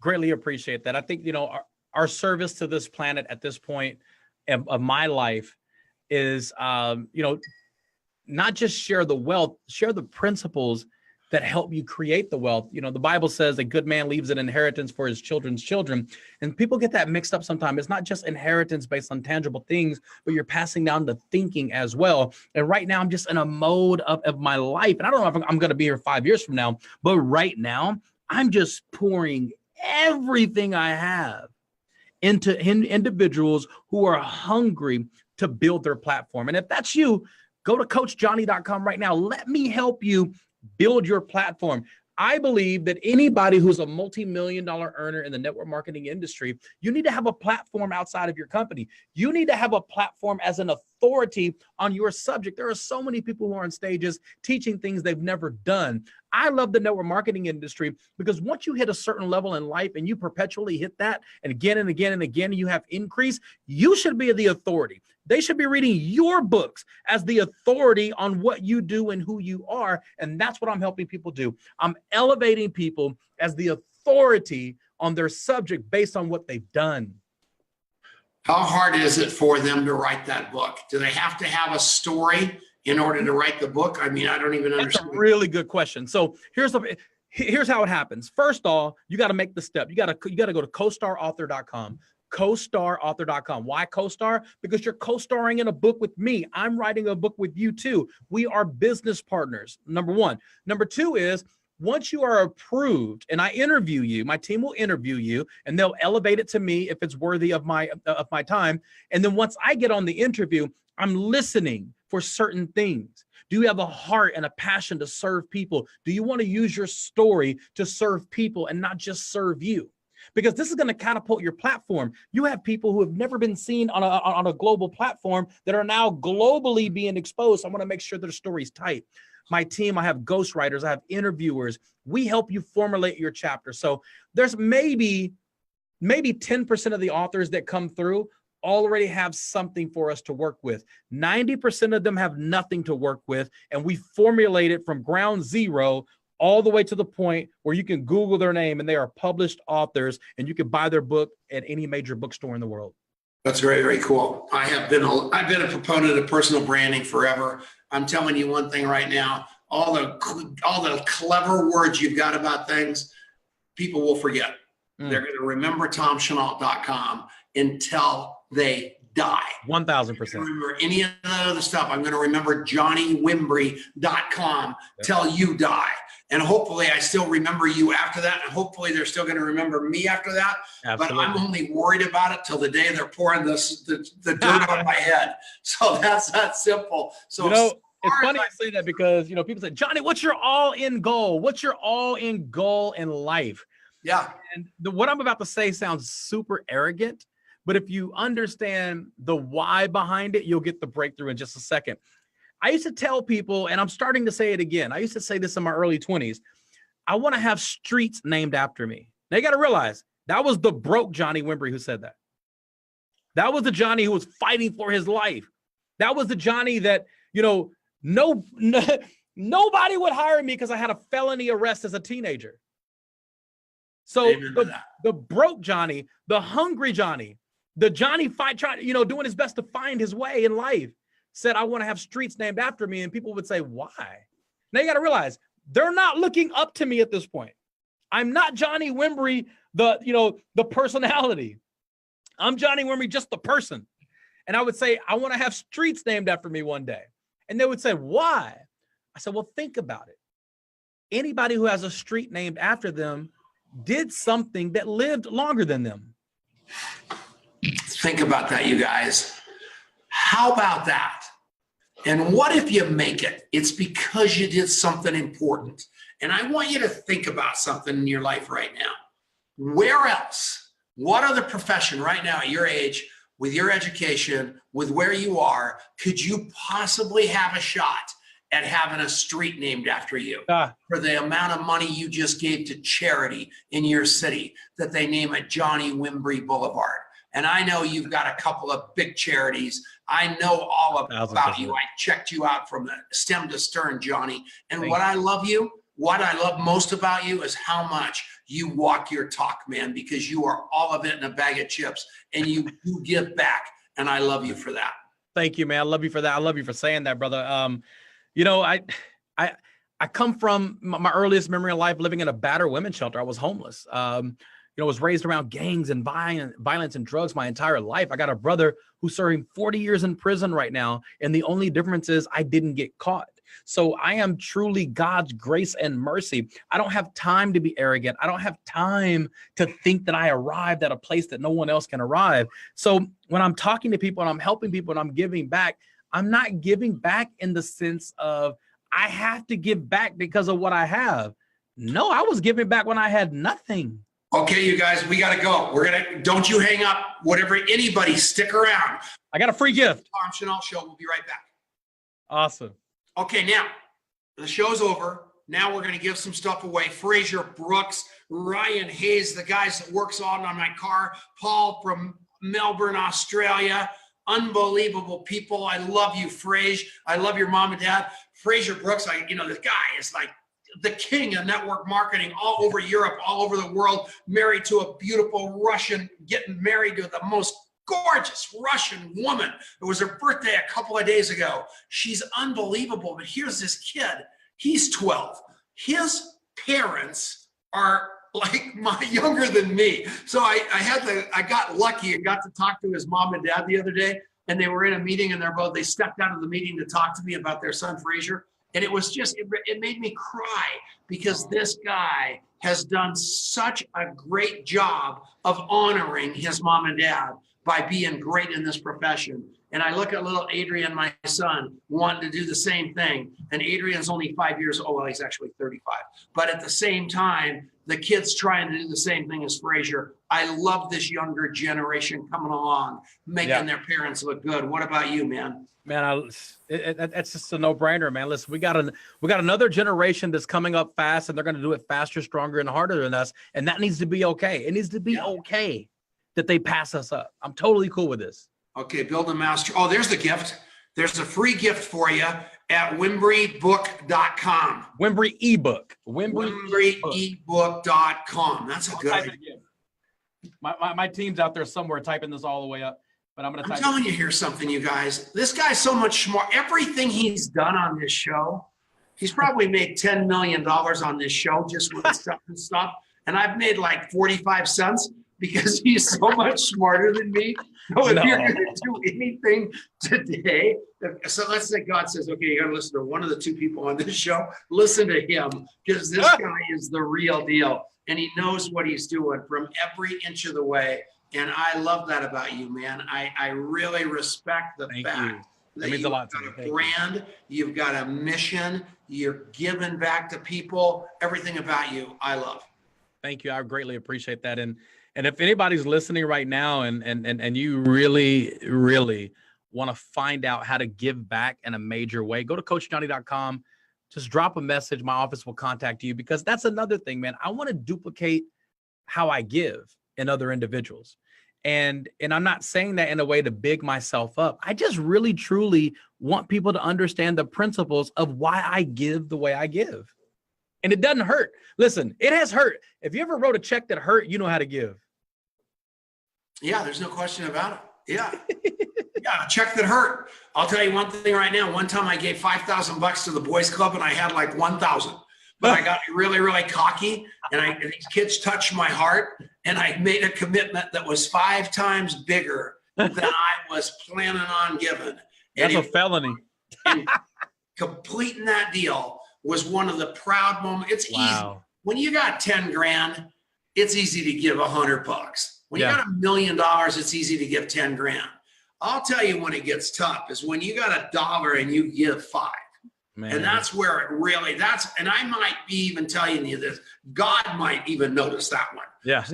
greatly appreciate that. I think, you know, our service to this planet at this point of my life is, you know, not just share the wealth, share the principles that help you create the wealth. You know, the Bible says a good man leaves an inheritance for his children's children. And people get that mixed up sometimes. It's not just inheritance based on tangible things, but you're passing down the thinking as well. And right now I'm just in a mode of my life. And I don't know if I'm going to be here 5 years from now, but right now I'm just pouring everything I have into individuals who are hungry to build their platform. And if that's you, go to CoachJohnny.com right now. Let me help you build your platform. I believe that anybody who's a multi-million-dollar earner in the network marketing industry, you need to have a platform outside of your company. You need to have a platform as an authority on your subject. There are so many people who are on stages teaching things they've never done. I love the network marketing industry because once you hit a certain level in life and you perpetually hit that and again and again and again, you have increase, you should be the authority. They should be reading your books as the authority on what you do and who you are. And that's what I'm helping people do. I'm elevating people as the authority on their subject based on what they've done. How hard is it for them to write that book? Do they have to have a story in order to write the book? I mean, I don't even understand. That's a really good question. So here's how it happens. First off, you got to make the step. You got to go to CoStarAuthor.com. CoStarAuthor.com. Why CoStar? Because you're co-starring in a book with me. I'm writing a book with you too. We are business partners, number one. Number two is, once you are approved and I interview you, my team will interview you and they'll elevate it to me if it's worthy of my time. And then once I get on the interview, I'm listening for certain things. Do you have a heart and a passion to serve people? Do you want to use your story to serve people and not just serve you? Because this is going to catapult your platform. You have people who have never been seen on a global platform that are now globally being exposed. I want to make sure their story's tight. My team, I have ghostwriters, I have interviewers. We help you formulate your chapter. So there's maybe 10% of the authors that come through already have something for us to work with. 90% of them have nothing to work with. And we formulate it from ground zero all the way to the point where you can Google their name and they are published authors and you can buy their book at any major bookstore in the world. That's very, very cool. I've been a proponent of personal branding forever. I'm telling you one thing right now, all the clever words you've got about things, people will forget. They're going to remember TomChenault.com until they die. 1,000%. Remember any of the other stuff. I'm going to remember JohnnyWimbrey.com till you die. And hopefully I still remember you after that. And hopefully they're still going to remember me after that. Absolutely. But I'm only worried about it till the day they're pouring the dirt on my head. So that's that simple. So you know, it's funny you say that because, you know, people say, Johnny, what's your all-in goal? What's your all-in goal in life? Yeah. And what I'm about to say sounds super arrogant, but if you understand the why behind it, you'll get the breakthrough in just a second. I used to tell people, and I'm starting to say it again. I used to say this in my early 20s. I want to have streets named after me. Now you got to realize that was the broke Johnny Wimbrey who said that. That was the Johnny who was fighting for his life. That was the Johnny that, nobody would hire me because I had a felony arrest as a teenager. So the broke Johnny, the hungry Johnny, the Johnny doing his best to find his way in life, said, I want to have streets named after me. And people would say, why? Now you got to realize they're not looking up to me at this point. I'm not Johnny Wimbrey, the personality. I'm Johnny Wimbrey, just the person. And I would say, I want to have streets named after me one day. And they would say, why? I said, well, think about it. Anybody who has a street named after them did something that lived longer than them. Think about that, you guys. How about that? And what if you make it? It's because you did something important. And I want you to think about something in your life right now. Where else? What other profession right now at your age, with your education, with where you are, could you possibly have a shot at having a street named after you for the amount of money you just gave to charity in your city that they name it Johnny Wimbrey Boulevard? And I know you've got a couple of big charities. I know all about you. I checked you out from the stem to stern, Johnny. And what I love most about you is how much you walk your talk, man, because you are all of it in a bag of chips and you give back. And I love you for that. Thank you, man. I love you for that. I love you for saying that, brother. I come from my earliest memory of life living in a battered women's shelter. I was homeless. Was raised around gangs and violence and drugs my entire life. I got a brother who's serving 40 years in prison right now. And the only difference is I didn't get caught. So I am truly God's grace and mercy. I don't have time to be arrogant. I don't have time to think that I arrived at a place that no one else can arrive. So when I'm talking to people and I'm helping people and I'm giving back, I'm not giving back in the sense of I have to give back because of what I have. No, I was giving back when I had nothing. Okay, you guys, we got to go. Don't you hang up. Anybody, stick around. I got a free gift. Tom Chenault Show. We'll be right back. Awesome. Okay, now the show's over. Now we're going to give some stuff away. Fraser Brooks, Ryan Hayes, the guys that works on my car, Paul from Melbourne, Australia. Unbelievable people. I love you, Frase. I love your mom and dad. Fraser Brooks, this guy is like the king of network marketing all over Europe, all over the world, married to a beautiful Russian, getting married to the most gorgeous Russian woman. It was her birthday a couple of days ago. She's unbelievable. But here's this kid. He's 12. His parents are like younger than me. So I got lucky and got to talk to his mom and dad the other day, and they were in a meeting and they stepped out of the meeting to talk to me about their son, Fraser. And it was just, it made me cry because this guy has done such a great job of honoring his mom and dad by being great in this profession. And I look at little Adrian, my son, wanting to do the same thing. And Adrian's only 5 years old. Well, he's actually 35. But at the same time, the kid's trying to do the same thing as Fraser. I love this younger generation coming along, making their parents look good. What about you, man? Man, it's just a no-brainer, man. Listen, we got another generation that's coming up fast, and they're going to do it faster, stronger, and harder than us. And that needs to be okay. It needs to be okay that they pass us up. I'm totally cool with this. Okay, build a master. Oh, there's the gift. There's a free gift for you at WimbreyBook.com. Wimbrey ebook. WimbreyEbook.com. That's a good idea. My team's out there somewhere typing this all the way up. But I'm telling you here something, you guys. This guy's so much smart. Everything he's done on this show, he's probably made $10 million on this show just with stuff and stuff. And I've made like 45 cents because he's so much smarter than me. So if you're going to do anything today, so let's say God says, okay, you got to listen to one of the two people on this show. Listen to him because this guy is the real deal. And he knows what he's doing from every inch of the way. And I love that about you, man. I really respect the fact that means you've a lot got a brand, you've got a mission, you're giving back to people, everything about you, I love. Thank you. I greatly appreciate that. And if anybody's listening right now and you really, really want to find out how to give back in a major way, go to CoachJohnny.com. Just drop a message. My office will contact you because that's another thing, man. I want to duplicate how I give in other individuals. And I'm not saying that in a way to big myself up. I just really, truly want people to understand the principles of why I give the way I give. And it doesn't hurt. Listen, it has hurt. If you ever wrote a check that hurt, you know how to give. Yeah, there's no question about it. Yeah. Yeah, a check that hurt. I'll tell you one thing right now. One time I gave $5,000 to the boys club and I had like 1,000, but I got really, really cocky and these kids touched my heart and I made a commitment that was 5 times bigger than I was planning on giving. That's a felony. And completing that deal was one of the proud moments. It's easy. When you got 10 grand, it's easy to give $100. When you got $1 million, it's easy to give 10 grand. I'll tell you when it gets tough is when you got $1 and you give 5. Man. And that's where it really, and I might be even telling you this, God might even notice that one. Yeah.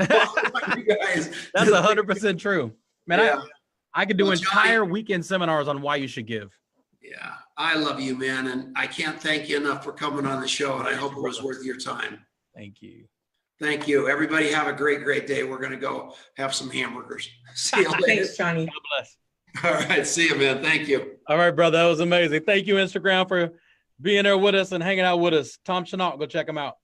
You guys, that's 100% true. Man, yeah. I could do entire weekend seminars on why you should give. Yeah. I love you, man. And I can't thank you enough for coming on the show. And I hope it was worth your time. Thank you. Thank you. Everybody have a great, great day. We're going to go have some hamburgers. See you later. Thanks, Johnny. God bless. All right. See you, man. Thank you. All right, brother. That was amazing. Thank you, Instagram, for being there with us and hanging out with us. Tom Chenault, go check him out.